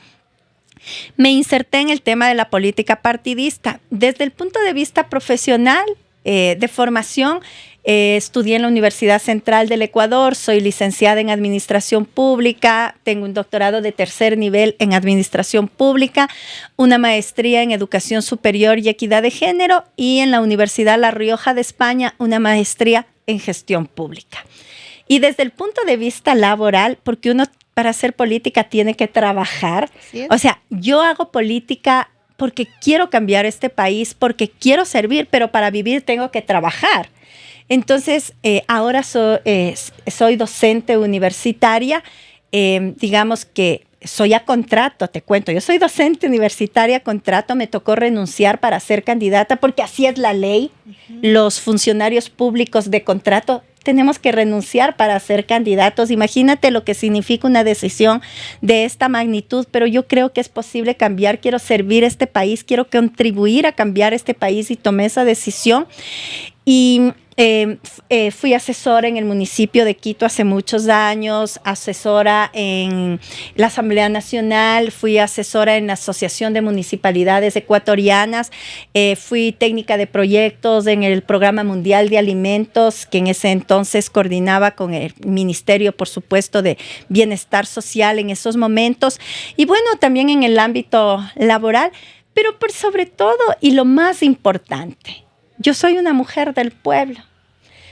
me inserté en el tema de la política partidista. Desde el punto de vista profesional, de formación, estudié en la Universidad Central del Ecuador, soy licenciada en Administración Pública, tengo un doctorado de tercer nivel en Administración Pública, una maestría en Educación Superior y Equidad de Género y en la Universidad La Rioja de España, una maestría en Gestión Pública. Y desde el punto de vista laboral, porque uno para hacer política tiene que trabajar. O sea, yo hago política porque quiero cambiar este país, porque quiero servir, pero para vivir tengo que trabajar. Entonces, ahora soy docente universitaria. Digamos que soy a contrato, te cuento, yo soy docente universitaria a contrato, me tocó renunciar para ser candidata porque así es la ley. Los funcionarios públicos de contrato tenemos que renunciar para ser candidatos. Imagínate lo que significa una decisión de esta magnitud, pero yo creo que es posible cambiar. Quiero servir a este país, quiero contribuir a cambiar este país y tomé esa decisión. Y fui asesora en el municipio de Quito hace muchos años, asesora en la Asamblea Nacional, fui asesora en la Asociación de Municipalidades Ecuatorianas, fui técnica de proyectos en el Programa Mundial de Alimentos, que en ese entonces coordinaba con el Ministerio, por supuesto, de Bienestar Social en esos momentos, y bueno, también en el ámbito laboral, pero por sobre todo, y lo más importante, yo soy una mujer del pueblo.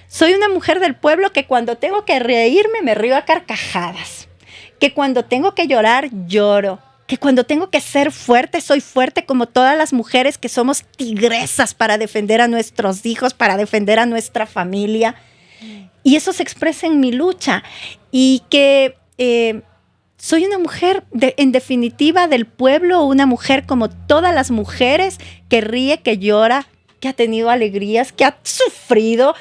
Soy una mujer del pueblo que cuando tengo que reírme, me río a carcajadas. Que cuando tengo que llorar, lloro. Que cuando tengo que ser fuerte, soy fuerte como todas las mujeres que somos tigresas para defender a nuestros hijos, para defender a nuestra familia. Y eso se expresa en mi lucha. Y que soy una mujer, en definitiva, del pueblo, una mujer como todas las mujeres que ríe, que llora, que ha tenido alegrías, que ha sufrido,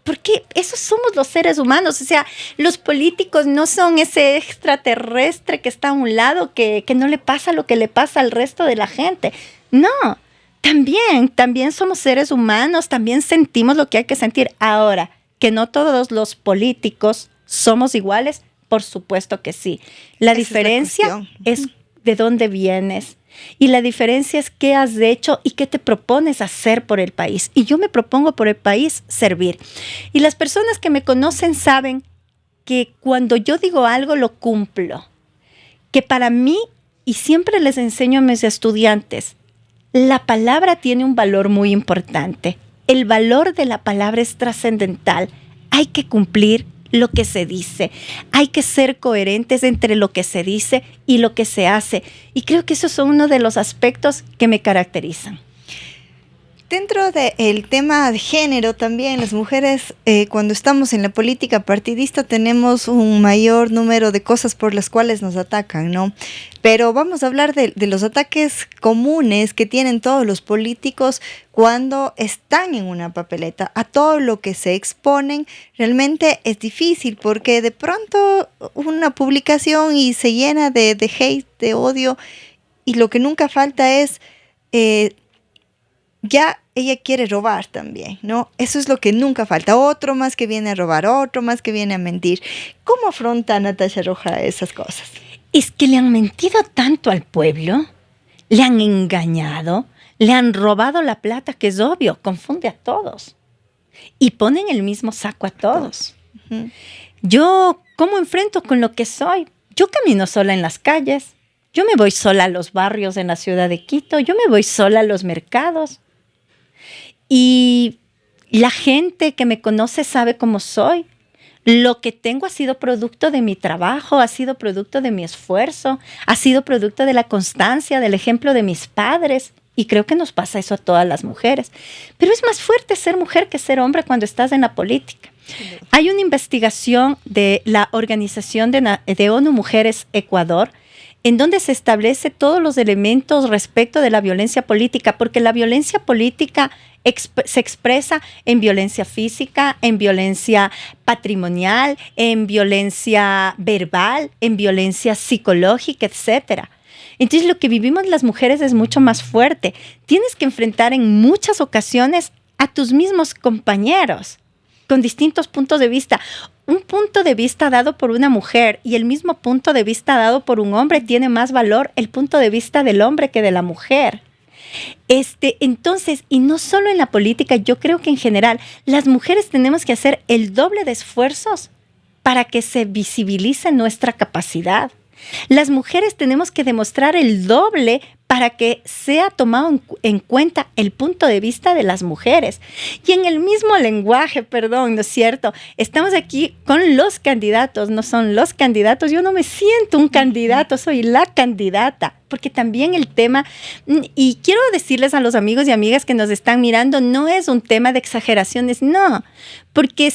porque esos somos los seres humanos. O sea, los políticos no son ese extraterrestre que está a un lado, que no le pasa lo que le pasa al resto de la gente. No, también somos seres humanos, también sentimos lo que hay que sentir. Ahora, que no todos los políticos somos iguales, por supuesto que sí. La diferencia es de dónde vienes. Y la diferencia es qué has hecho y qué te propones hacer por el país. Y yo me propongo por el país servir. Y las personas que me conocen saben que cuando yo digo algo lo cumplo. Que para mí, y siempre les enseño a mis estudiantes, la palabra tiene un valor muy importante. El valor de la palabra es trascendental. Hay que cumplir lo que se dice. Hay que ser coherentes entre lo que se dice y lo que se hace. Y creo que esos son uno de los aspectos que me caracterizan. Dentro del tema de género también, las mujeres cuando estamos en la política partidista tenemos un mayor número de cosas por las cuales nos atacan, ¿no? Pero vamos a hablar de los ataques comunes que tienen todos los políticos cuando están en una papeleta. A todo lo que se exponen realmente es difícil porque de pronto una publicación y se llena de hate, de odio, y lo que nunca falta es... ya ella quiere robar también, ¿no? Eso es lo que nunca falta. Otro más que viene a robar, otro más que viene a mentir. ¿Cómo afronta Natasha Roja esas cosas? Es que le han mentido tanto al pueblo, le han engañado, le han robado la plata, que es obvio, confunde a todos. Y ponen el mismo saco a todos. Uh-huh. Yo, ¿cómo enfrento con lo que soy? Yo camino sola en las calles, yo me voy sola a los barrios en la ciudad de Quito, yo me voy sola a los mercados. Y la gente que me conoce sabe cómo soy. Lo que tengo ha sido producto de mi trabajo, ha sido producto de mi esfuerzo, ha sido producto de la constancia, del ejemplo de mis padres. Y creo que nos pasa eso a todas las mujeres. Pero es más fuerte ser mujer que ser hombre cuando estás en la política. Hay una investigación de la Organización de ONU Mujeres Ecuador, en donde se establece todos los elementos respecto de la violencia política, porque la violencia política se expresa en violencia física, en violencia patrimonial, en violencia verbal, en violencia psicológica, etcétera. Entonces, lo que vivimos las mujeres es mucho más fuerte. Tienes que enfrentar en muchas ocasiones a tus mismos compañeros con distintos puntos de vista. Un punto de vista dado por una mujer y el mismo punto de vista dado por un hombre tiene más valor el punto de vista del hombre que de la mujer. Entonces, y no solo en la política, yo creo que en general las mujeres tenemos que hacer el doble de esfuerzos para que se visibilice nuestra capacidad. Las mujeres tenemos que demostrar el doble para que sea tomado en cuenta el punto de vista de las mujeres. Y en el mismo lenguaje, ¿no es cierto? Estamos aquí con los candidatos, no son los candidatos. Yo no me siento un candidato, soy la candidata. Porque también el tema, y quiero decirles a los amigos y amigas que nos están mirando, no es un tema de exageraciones, no. Porque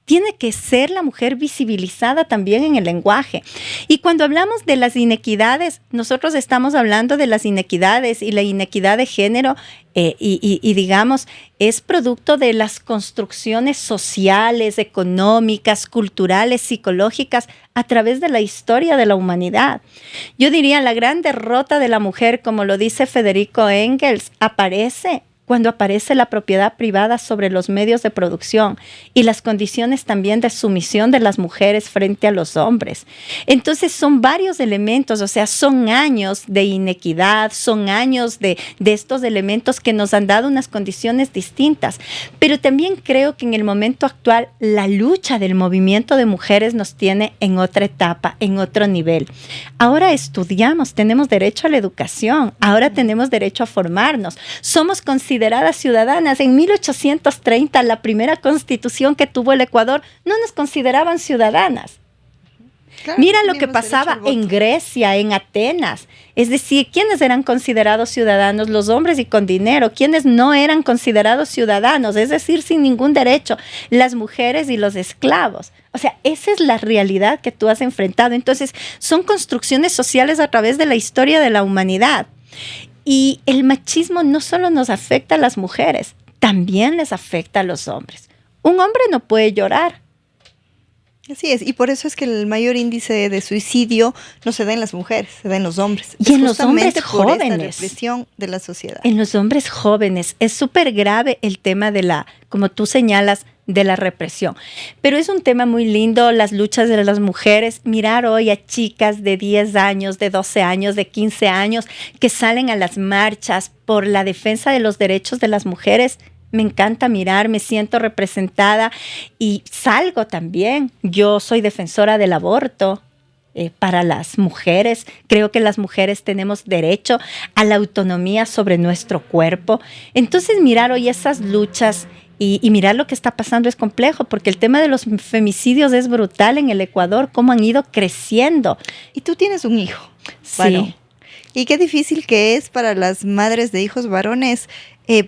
tiene que ser la mujer visibilizada también en el lenguaje. Y cuando hablamos de las inequidades, nosotros estamos hablando de las inequidades y la inequidad de género y digamos, es producto de las construcciones sociales, económicas, culturales, psicológicas a través de la historia de la humanidad. Yo diría, la gran derrota de la mujer, como lo dice Federico Engels, aparece cuando aparece la propiedad privada sobre los medios de producción y las condiciones también de sumisión de las mujeres frente a los hombres. Entonces son varios elementos, o sea, son años de inequidad, son años de estos elementos que nos han dado unas condiciones distintas. Pero también creo que en el momento actual la lucha del movimiento de mujeres nos tiene en otra etapa, en otro nivel. Ahora estudiamos, tenemos derecho a la educación, ahora tenemos derecho a formarnos, somos consideradas ciudadanas. En 1830, la primera constitución que tuvo el Ecuador, no nos consideraban ciudadanas. Claro, mira lo que pasaba en Grecia, en Atenas. Es decir, ¿quiénes eran considerados ciudadanos? Los hombres y con dinero. ¿Quiénes no eran considerados ciudadanos? Es decir, sin ningún derecho. Las mujeres y los esclavos. O sea, esa es la realidad que tú has enfrentado. Entonces, son construcciones sociales a través de la historia de la humanidad. Y el machismo no solo nos afecta a las mujeres, también les afecta a los hombres. Un hombre no puede llorar. Así es, y por eso es que el mayor índice de suicidio no se da en las mujeres, se da en los hombres. Y en los hombres jóvenes. Por esta represión de la sociedad. En los hombres jóvenes es súper grave el tema de la, como tú señalas, de la represión. Pero es un tema muy lindo, las luchas de las mujeres. Mirar hoy a chicas de 10 años, de 12 años, de 15 años, que salen a las marchas por la defensa de los derechos de las mujeres. Me encanta mirar, me siento representada y salgo también. Yo soy defensora del aborto. Para las mujeres, creo que las mujeres tenemos derecho a la autonomía sobre nuestro cuerpo. Entonces mirar hoy esas luchas y mirar lo que está pasando es complejo, porque el tema de los femicidios es brutal en el Ecuador, cómo han ido creciendo. Y tú tienes un hijo, sí. Varón. Y qué difícil que es para las madres de hijos varones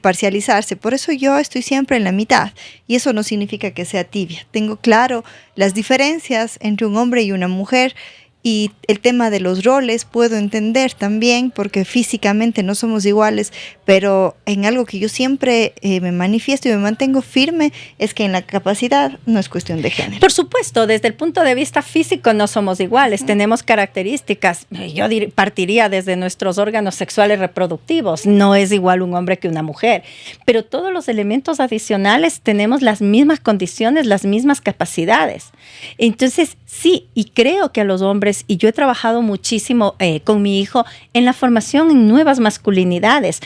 parcializarse. Por eso yo estoy siempre en la mitad. Y eso no significa que sea tibia. Tengo claro las diferencias entre un hombre y una mujer. Y el tema de los roles puedo entender también, porque físicamente no somos iguales, pero en algo que yo siempre me manifiesto y me mantengo firme es que en la capacidad no es cuestión de género. Por supuesto, desde el punto de vista físico no somos iguales, tenemos características. Yo partiría desde nuestros órganos sexuales reproductivos, no es igual un hombre que una mujer, pero todos los elementos adicionales tenemos las mismas condiciones, las mismas capacidades. Entonces, sí, y creo que a los hombres, y yo he trabajado muchísimo con mi hijo en la formación en nuevas masculinidades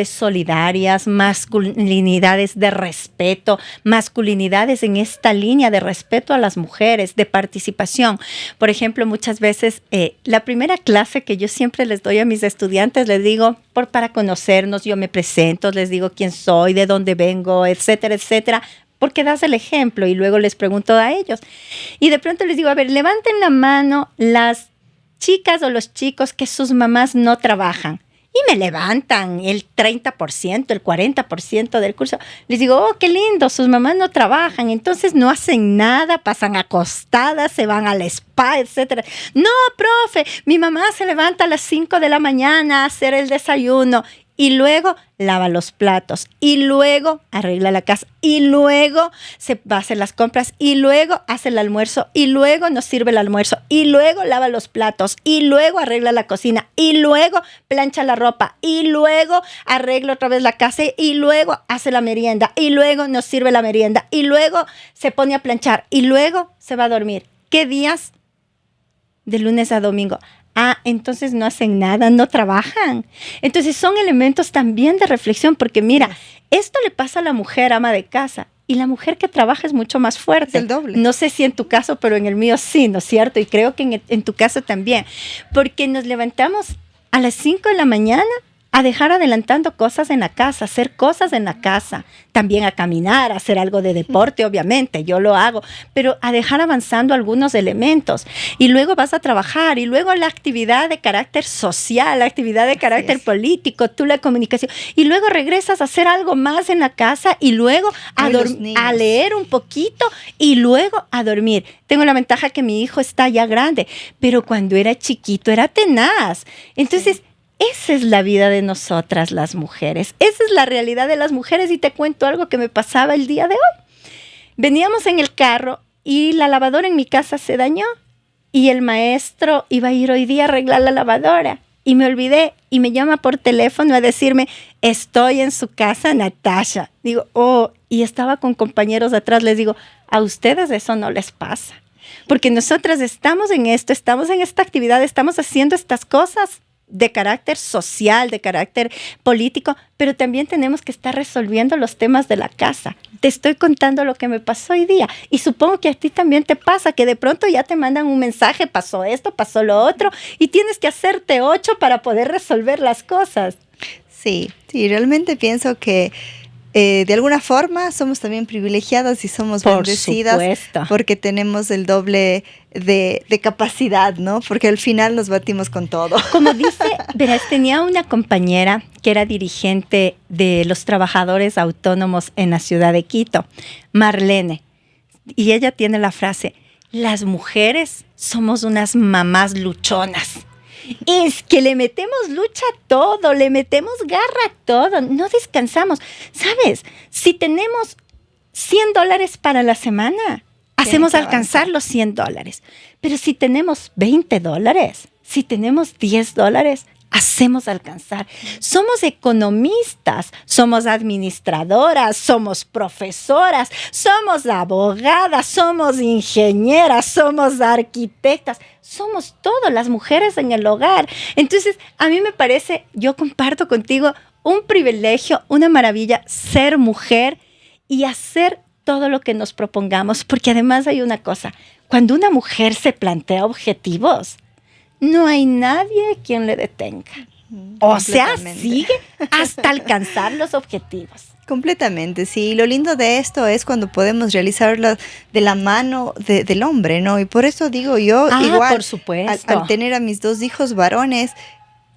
solidarias, masculinidades de respeto, masculinidades en esta línea de respeto a las mujeres, de participación. Por ejemplo, muchas veces la primera clase que yo siempre les doy a mis estudiantes, les digo, para conocernos, yo me presento, les digo quién soy, de dónde vengo, etcétera, etcétera, porque das el ejemplo y luego les pregunto a ellos. Y de pronto les digo, a ver, levanten la mano las chicas o los chicos que sus mamás no trabajan. Y me levantan el 30%, el 40% del curso. Les digo, oh, qué lindo, sus mamás no trabajan, entonces no hacen nada, pasan acostadas, se van al spa, etcétera. No, profe, mi mamá se levanta a las 5 de la mañana a hacer el desayuno. Y luego lava los platos, y luego arregla la casa, y luego se va a hacer las compras, y luego hace el almuerzo, y luego nos sirve el almuerzo, y luego lava los platos, y luego arregla la cocina, y luego plancha la ropa, y luego arregla otra vez la casa, y luego hace la merienda, y luego nos sirve la merienda, y luego se pone a planchar, y luego se va a dormir. ¿Qué días? De lunes a domingo. Ah, entonces no hacen nada, no trabajan. Entonces son elementos también de reflexión, porque mira, esto le pasa a la mujer ama de casa y la mujer que trabaja es mucho más fuerte. Es el doble. No sé si en tu caso, pero en el mío sí, ¿no es cierto? Y creo que en tu caso también, porque nos levantamos a las 5 de la mañana a dejar adelantando cosas en la casa, hacer cosas en la casa, también a caminar, a hacer algo de deporte, obviamente, yo lo hago, pero a dejar avanzando algunos elementos. Y luego vas a trabajar, y luego la actividad de carácter social, la actividad de carácter político, tú la comunicación, y luego regresas a hacer algo más en la casa, y luego a leer un poquito, y luego a dormir. Tengo la ventaja que mi hijo está ya grande, pero cuando era chiquito era tenaz. Entonces, esa es la vida de nosotras las mujeres. Esa es la realidad de las mujeres. Y te cuento algo que me pasaba el día de hoy. Veníamos en el carro y la lavadora en mi casa se dañó. Y el maestro iba a ir hoy día a arreglar la lavadora. Y me olvidé y me llama por teléfono a decirme, estoy en su casa, Natasha. Digo, oh, y estaba con compañeros atrás. Les digo, a ustedes eso no les pasa. Porque nosotras estamos en esto, estamos en esta actividad, estamos haciendo estas cosas de carácter social, de carácter político, pero también tenemos que estar resolviendo los temas de la casa. Te estoy contando lo que me pasó hoy día y supongo que a ti también te pasa, que de pronto ya te mandan un mensaje, pasó esto, pasó lo otro, y tienes que hacerte 8 para poder resolver las cosas. Sí, realmente pienso que de alguna forma somos también privilegiadas y somos bendecidas, supuesto, porque tenemos el doble de capacidad, ¿no? Porque al final nos batimos con todo. Como dice, verás, tenía una compañera que era dirigente de los trabajadores autónomos en la ciudad de Quito, Marlene, y ella tiene la frase, las mujeres somos unas mamás luchonas. Es que le metemos lucha a todo, le metemos garra a todo, no descansamos. ¿Sabes? Si tenemos $100 para la semana, hacemos alcanzar los $100. Pero si tenemos $20, si tenemos $10, hacemos alcanzar. Somos economistas, somos administradoras, somos profesoras, somos abogadas, somos ingenieras, somos arquitectas, somos todo, las mujeres en el hogar. Entonces, a mí me parece, yo comparto contigo, un privilegio, una maravilla ser mujer y hacer todo lo que nos propongamos, porque además hay una cosa, cuando una mujer se plantea objetivos, no hay nadie quien le detenga. O sea, sigue hasta alcanzar los objetivos. Completamente, sí. Lo lindo de esto es cuando podemos realizarlo de la mano del hombre, ¿no? Y por eso digo yo, igual, por supuesto. Al tener a mis 2 hijos varones,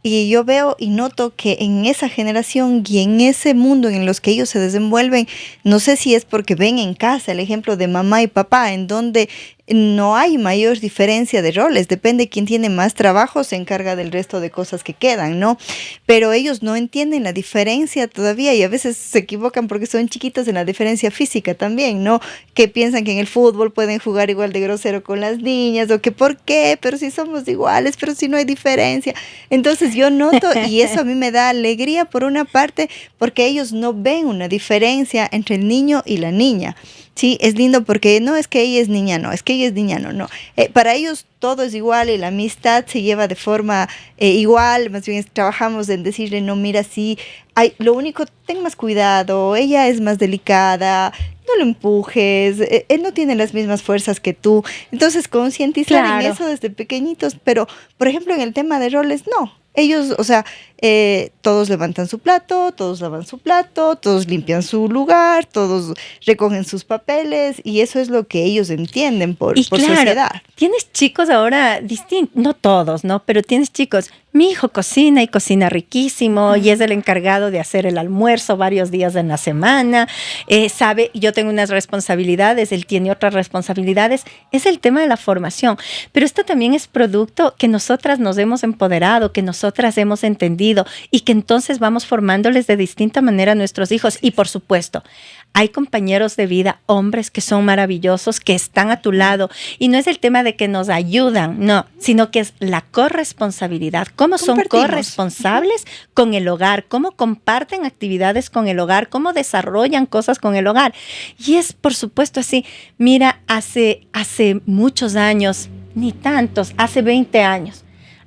y yo veo y noto que en esa generación y en ese mundo en los que ellos se desenvuelven, no sé si es porque ven en casa el ejemplo de mamá y papá, en donde no hay mayor diferencia de roles, depende quién tiene más trabajo, se encarga del resto de cosas que quedan, ¿no? Pero ellos no entienden la diferencia todavía y a veces se equivocan porque son chiquitos en la diferencia física también, ¿no? Que piensan que en el fútbol pueden jugar igual de grosero con las niñas o que ¿por qué? Pero si somos iguales, pero si no hay diferencia. Entonces yo noto y eso a mí me da alegría por una parte porque ellos no ven una diferencia entre el niño y la niña. Sí, es lindo porque no es que ella es niña, no, es que ella es niña, no. Para ellos todo es igual y la amistad se lleva de forma igual, más bien trabajamos en decirle, no, mira, sí, lo único, ten más cuidado, ella es más delicada, no lo empujes, él no tiene las mismas fuerzas que tú. Entonces, concientizar en eso desde pequeñitos, pero, por ejemplo, en el tema de roles, no. Ellos, o sea, todos levantan su plato, todos lavan su plato, todos limpian su lugar, todos recogen sus papeles y eso es lo que ellos entienden por sociedad. Tienes chicos ahora distintos, no todos, ¿no? Pero tienes chicos, mi hijo cocina y cocina riquísimo y es el encargado de hacer el almuerzo varios días en la semana, sabe, yo tengo unas responsabilidades, él tiene otras responsabilidades, es el tema de la formación, pero esto también es producto que nosotras nos hemos empoderado, que nosotras hemos entendido y que entonces vamos formándoles de distinta manera a nuestros hijos y por supuesto, hay compañeros de vida, hombres que son maravillosos, que están a tu lado. Y no es el tema de que nos ayudan, no, sino que es la corresponsabilidad. ¿Cómo son corresponsables con el hogar? ¿Cómo comparten actividades con el hogar? ¿Cómo desarrollan cosas con el hogar? Y es, por supuesto, así. Mira, hace muchos años, ni tantos, hace 20 años,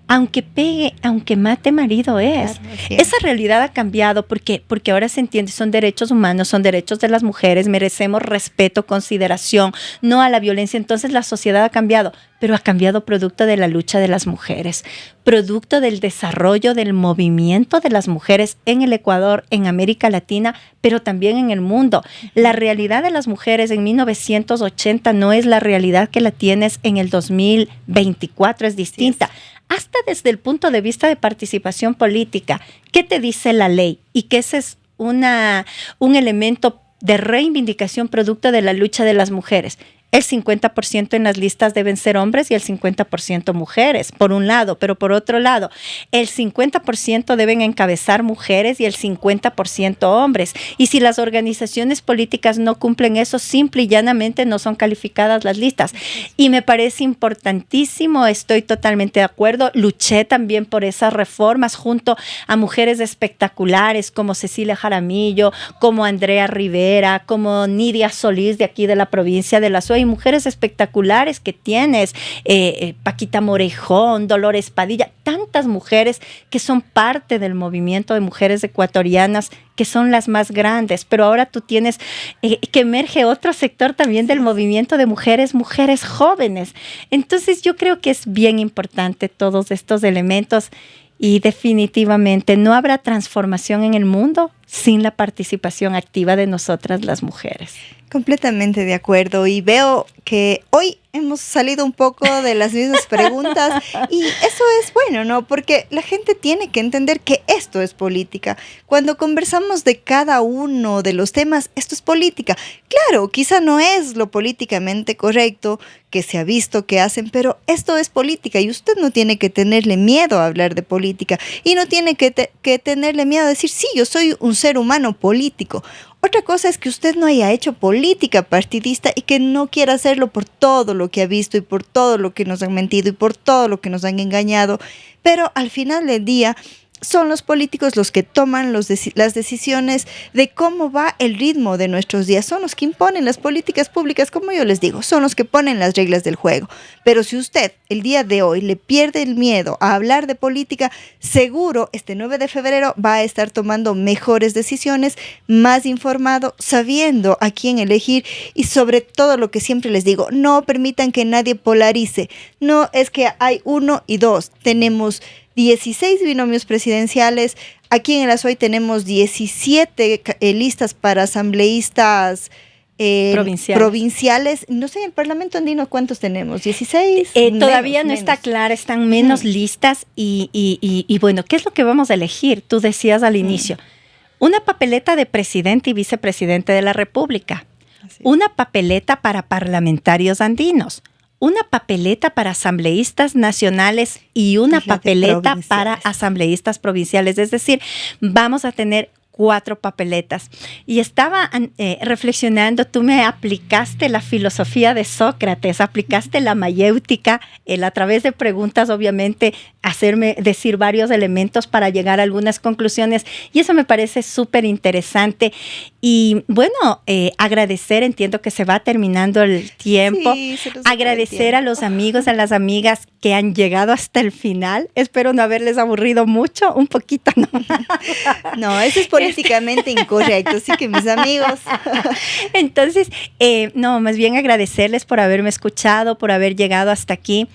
aunque pegue, aunque mate, marido es. Claro, así es. Esa realidad ha cambiado porque ahora se entiende, son derechos humanos, son derechos de las mujeres, merecemos respeto, consideración, no a la violencia. Entonces la sociedad ha cambiado, pero ha cambiado producto de la lucha de las mujeres, producto del desarrollo del movimiento de las mujeres en el Ecuador, en América Latina, pero también en el mundo. La realidad de las mujeres en 1980 no es la realidad que la tienes en el 2024, es distinta. Sí, Hasta desde el punto de vista de participación política, ¿qué te dice la ley? Y que ese es un elemento de reivindicación producto de la lucha de las mujeres. El 50% en las listas deben ser hombres y el 50% mujeres, por un lado, pero por otro lado, el 50% deben encabezar mujeres y el 50% hombres. Y si las organizaciones políticas no cumplen eso, simple y llanamente no son calificadas las listas. Y me parece importantísimo, estoy totalmente de acuerdo. Luché también por esas reformas junto a mujeres espectaculares como Cecilia Jaramillo, como Andrea Rivera, como Nidia Solís de aquí de la provincia de La Suay. Hay mujeres espectaculares que tienes, Paquita Morejón, Dolores Padilla, tantas mujeres que son parte del movimiento de mujeres ecuatorianas, que son las más grandes, pero ahora tú tienes que emerge otro sector también del movimiento de mujeres jóvenes. Entonces yo creo que es bien importante todos estos elementos y definitivamente no habrá transformación en el mundo sin la participación activa de nosotras las mujeres. Completamente de acuerdo, y veo que hoy hemos salido un poco de las mismas preguntas y eso es bueno, ¿no? Porque la gente tiene que entender que esto es política. Cuando conversamos de cada uno de los temas, esto es política. Claro, quizá no es lo políticamente correcto que se ha visto que hacen, pero esto es política y usted no tiene que tenerle miedo a hablar de política y no tiene que tenerle miedo a decir, sí, yo soy un ser humano político. Otra cosa es que usted no haya hecho política partidista y que no quiera hacerlo por todo lo que ha visto y por todo lo que nos han mentido y por todo lo que nos han engañado. Pero al final del día son los políticos los que toman las decisiones de cómo va el ritmo de nuestros días. Son los que imponen las políticas públicas, como yo les digo, son los que ponen las reglas del juego. Pero si usted el día de hoy le pierde el miedo a hablar de política, seguro este 9 de febrero va a estar tomando mejores decisiones, más informado, sabiendo a quién elegir y sobre todo lo que siempre les digo, no permitan que nadie polarice. No es que hay uno y dos, tenemos 16 binomios presidenciales. Aquí en el Azuay tenemos 17 listas para asambleístas provinciales. No sé, en el Parlamento andino, ¿cuántos tenemos? ¿16? Todavía no está clara, están menos listas y bueno, ¿qué es lo que vamos a elegir? Tú decías al inicio, una papeleta de presidente y vicepresidente de la República, una papeleta para parlamentarios andinos, una papeleta para asambleístas nacionales y una papeleta para asambleístas provinciales. Es decir, vamos a tener 4 papeletas. Y estaba reflexionando, tú me aplicaste la filosofía de Sócrates, aplicaste la mayéutica, a través de preguntas, obviamente, hacerme decir varios elementos para llegar a algunas conclusiones. Y eso me parece súper interesante. Y bueno, agradecer, entiendo que se va terminando el tiempo. Sí, agradecer a los amigos, a las amigas que han llegado hasta el final. Espero no haberles aburrido mucho, un poquito, ¿no? No, eso es políticamente incorrecto, así que mis amigos. Entonces, no, más bien agradecerles por haberme escuchado, por haber llegado hasta aquí.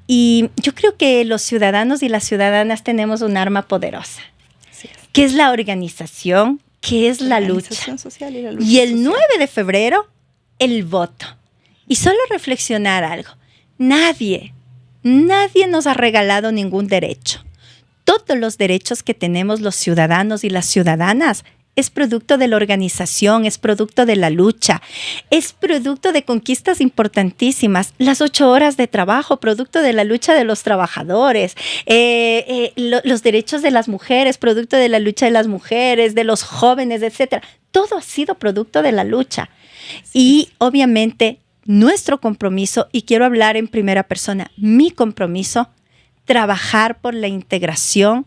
Y yo creo que los ciudadanos y las ciudadanas tenemos un arma poderosa, que es la organización, que es la lucha. Social y la lucha. Y el 9 de febrero, el voto. Y solo reflexionar algo. Nadie nos ha regalado ningún derecho. Todos los derechos que tenemos los ciudadanos y las ciudadanas es producto de la organización, es producto de la lucha, es producto de conquistas importantísimas. Las 8 horas de trabajo, producto de la lucha de los trabajadores, los derechos de las mujeres, producto de la lucha de las mujeres, de los jóvenes, etcétera. Todo ha sido producto de la lucha. Y obviamente nuestro compromiso, y quiero hablar en primera persona, mi compromiso, trabajar por la integración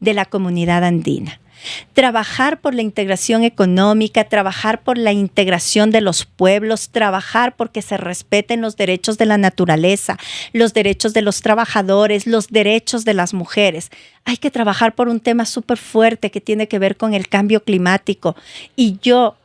de la comunidad andina. trabajar por la integración económica, trabajar por la integración de los pueblos, trabajar porque se respeten los derechos de la naturaleza, los derechos de los trabajadores, los derechos de las mujeres. Hay que trabajar por un tema súper fuerte que tiene que ver con el cambio climático. Y yo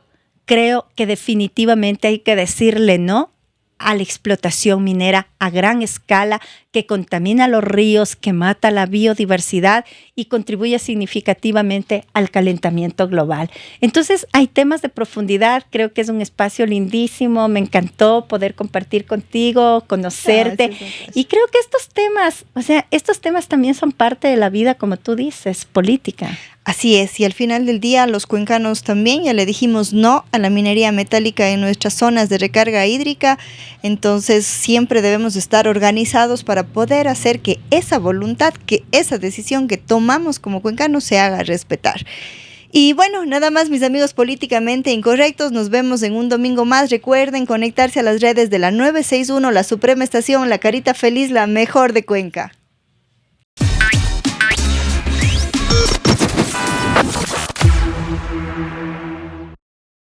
creo que definitivamente hay que decirle no a la explotación minera a gran escala que contamina los ríos, que mata la biodiversidad y contribuye significativamente al calentamiento global. Entonces, hay temas de profundidad, creo que es un espacio lindísimo, me encantó poder compartir contigo, conocerte, y creo que estos temas también son parte de la vida, como tú dices, política. Así es, y al final del día los cuencanos también ya le dijimos no a la minería metálica en nuestras zonas de recarga hídrica, entonces siempre debemos estar organizados para poder hacer que esa voluntad, que esa decisión que tomamos como cuencanos se haga respetar. Y bueno, nada más mis amigos políticamente incorrectos, nos vemos en un domingo más. Recuerden conectarse a las redes de la 961, la Suprema Estación, la Carita Feliz, la mejor de Cuenca.